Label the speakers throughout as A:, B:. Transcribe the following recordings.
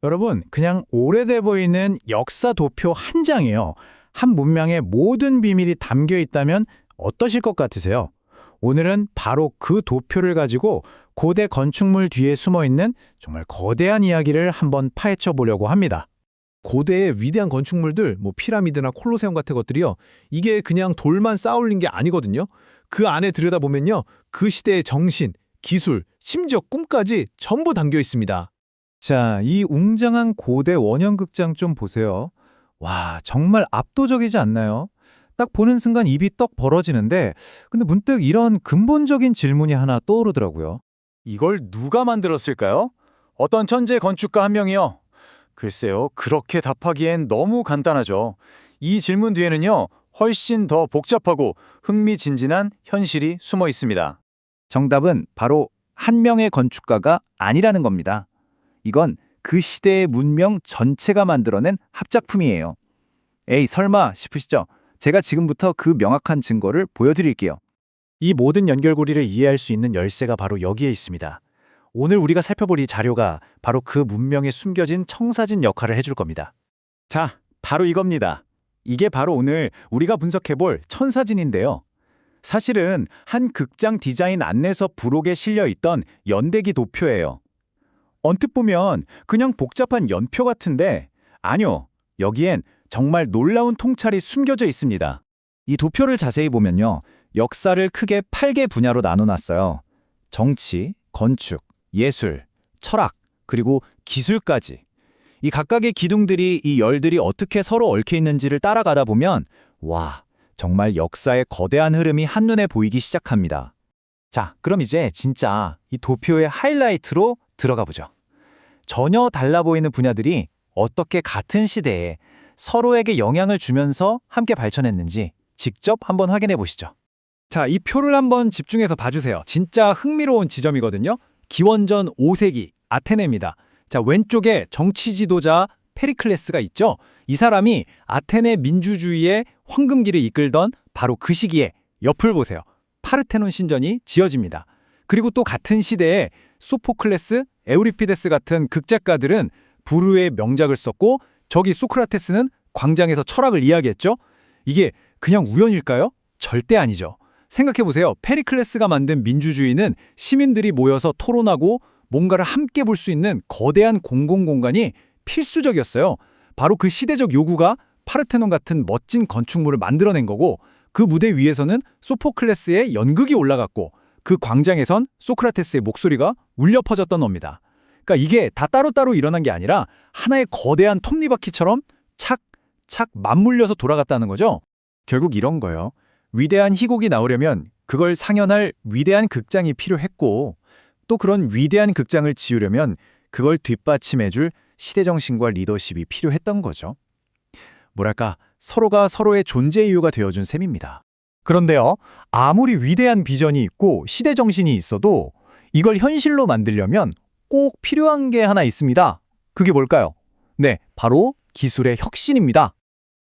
A: 여러분, 그냥 오래돼 보이는 역사 도표 한 장이에요. 한 문명의 모든 비밀이 담겨 있다면 어떠실 것 같으세요? 오늘은 바로 그 도표를 가지고 고대 건축물 뒤에 숨어 있는 정말 거대한 이야기를 한번 파헤쳐 보려고 합니다.
B: 고대의 위대한 건축물들, 피라미드나 콜로세움 같은 것들이요. 이게 그냥 돌만 쌓아올린 게 아니거든요. 그 안에 들여다보면요. 그 시대의 정신, 기술, 심지어 꿈까지 전부 담겨 있습니다.
C: 자, 이 웅장한 고대 원형극장 좀 보세요. 와, 정말 압도적이지 않나요? 딱 보는 순간 입이 떡 벌어지는데, 근데 문득 이런 근본적인 질문이 하나 떠오르더라고요.
D: 이걸 누가 만들었을까요? 어떤 천재 건축가 한 명이요? 글쎄요, 그렇게 답하기엔 너무 간단하죠. 이 질문 뒤에는요, 훨씬 더 복잡하고 흥미진진한 현실이 숨어 있습니다.
C: 정답은 바로 한 명의 건축가가 아니라는 겁니다. 이건 그 시대의 문명 전체가 만들어낸 합작품이에요. 에이, 설마 싶으시죠? 제가 지금부터 그 명확한 증거를 보여드릴게요.
A: 이 모든 연결고리를 이해할 수 있는 열쇠가 바로 여기에 있습니다. 오늘 우리가 살펴볼 이 자료가 바로 그 문명에 숨겨진 청사진 역할을 해줄 겁니다.
D: 자, 바로 이겁니다. 이게 바로 오늘 우리가 분석해볼 천사진인데요. 사실은 한 극장 디자인 안내서 부록에 실려 있던 연대기 도표예요. 언뜻 보면 그냥 복잡한 연표 같은데 아니요, 여기엔 정말 놀라운 통찰이 숨겨져 있습니다.
C: 이 도표를 자세히 보면요. 역사를 크게 8개 분야로 나눠놨어요. 정치, 건축, 예술, 철학, 그리고 기술까지. 이 각각의 기둥들이 이 열들이 어떻게 서로 얽혀 있는지를 따라가다 보면 와, 정말 역사의 거대한 흐름이 한눈에 보이기 시작합니다. 자, 그럼 이제 진짜 이 도표의 하이라이트로 들어가 보죠. 전혀 달라 보이는 분야들이 어떻게 같은 시대에 서로에게 영향을 주면서 함께 발전했는지 직접 한번 확인해 보시죠.
B: 자, 이 표를 한번 집중해서 봐주세요. 진짜 흥미로운 지점이거든요. 기원전 5세기 아테네입니다. 자, 왼쪽에 정치 지도자 페리클레스가 있죠. 이 사람이 아테네 민주주의의 황금기를 이끌던 바로 그 시기에 옆을 보세요. 파르테논 신전이 지어집니다. 그리고 또 같은 시대에 소포클레스, 에우리피데스 같은 극작가들은 불후의 명작을 썼고 저기 소크라테스는 광장에서 철학을 이야기했죠. 이게 그냥 우연일까요? 절대 아니죠. 생각해보세요. 페리클레스가 만든 민주주의는 시민들이 모여서 토론하고 뭔가를 함께 볼 수 있는 거대한 공공공간이 필수적이었어요. 바로 그 시대적 요구가 파르테논 같은 멋진 건축물을 만들어낸 거고 그 무대 위에서는 소포클레스의 연극이 올라갔고 그 광장에선 소크라테스의 목소리가 울려 퍼졌던 겁니다. 그러니까 이게 다 따로따로 일어난 게 아니라 하나의 거대한 톱니바퀴처럼 착착 맞물려서 돌아갔다는 거죠.
C: 결국 이런 거예요. 위대한 희곡이 나오려면 그걸 상연할 위대한 극장이 필요했고 또 그런 위대한 극장을 지으려면 그걸 뒷받침해줄 시대정신과 리더십이 필요했던 거죠. 뭐랄까, 서로가 서로의 존재 이유가 되어준 셈입니다. 그런데요, 아무리 위대한 비전이 있고 시대정신이 있어도 이걸 현실로 만들려면 꼭 필요한 게 하나 있습니다. 그게 뭘까요? 네, 바로 기술의 혁신입니다.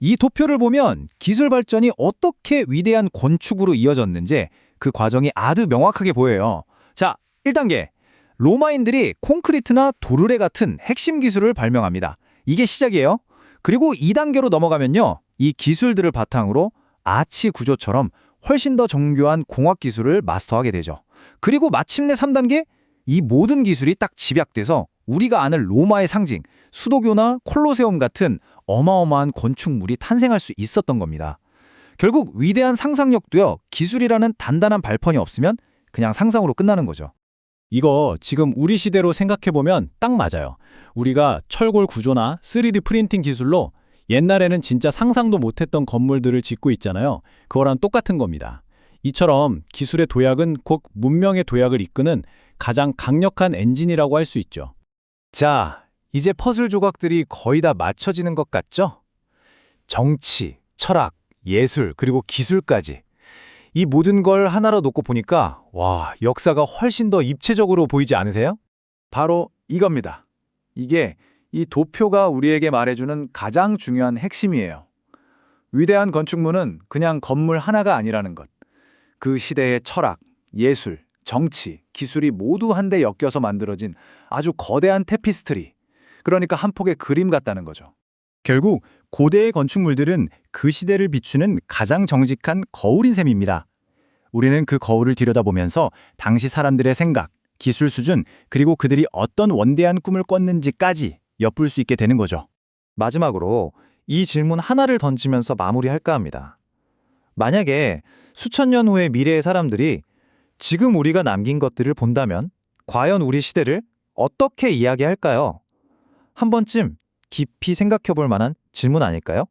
C: 이 도표를 보면 기술 발전이 어떻게 위대한 건축으로 이어졌는지 그 과정이 아주 명확하게 보여요. 자, 1단계. 로마인들이 콘크리트나 도르래 같은 핵심 기술을 발명합니다. 이게 시작이에요. 그리고 2단계로 넘어가면요. 이 기술들을 바탕으로 아치 구조처럼 훨씬 더 정교한 공학 기술을 마스터하게 되죠. 그리고 마침내 3단계, 이 모든 기술이 딱 집약돼서 우리가 아는 로마의 상징, 수도교나 콜로세움 같은 어마어마한 건축물이 탄생할 수 있었던 겁니다. 결국 위대한 상상력도요, 기술이라는 단단한 발판이 없으면 그냥 상상으로 끝나는 거죠.
A: 이거 지금 우리 시대로 생각해보면 딱 맞아요. 우리가 철골 구조나 3D 프린팅 기술로 옛날에는 진짜 상상도 못했던 건물들을 짓고 있잖아요. 그거랑 똑같은 겁니다. 이처럼 기술의 도약은 곧 문명의 도약을 이끄는 가장 강력한 엔진이라고 할 수 있죠.
C: 자, 이제 퍼즐 조각들이 거의 다 맞춰지는 것 같죠? 정치, 철학, 예술, 그리고 기술까지. 이 모든 걸 하나로 놓고 보니까 와, 역사가 훨씬 더 입체적으로 보이지 않으세요?
D: 바로 이겁니다. 이게 이 도표가 우리에게 말해주는 가장 중요한 핵심이에요. 위대한 건축물은 그냥 건물 하나가 아니라는 것. 그 시대의 철학, 예술, 정치, 기술이 모두 한데 엮여서 만들어진 아주 거대한 테피스트리.
B: 그러니까 한 폭의 그림 같다는 거죠.
D: 결국 고대의 건축물들은 그 시대를 비추는 가장 정직한 거울인 셈입니다. 우리는 그 거울을 들여다보면서 당시 사람들의 생각, 기술 수준, 그리고 그들이 어떤 원대한 꿈을 꿨는지까지 엿볼 수 있게 되는 거죠.
E: 마지막으로 이 질문 하나를 던지면서 마무리할까 합니다. 만약에 수천 년 후의 미래의 사람들이 지금 우리가 남긴 것들을 본다면 과연 우리 시대를 어떻게 이야기할까요? 한 번쯤 깊이 생각해 볼 만한 질문 아닐까요?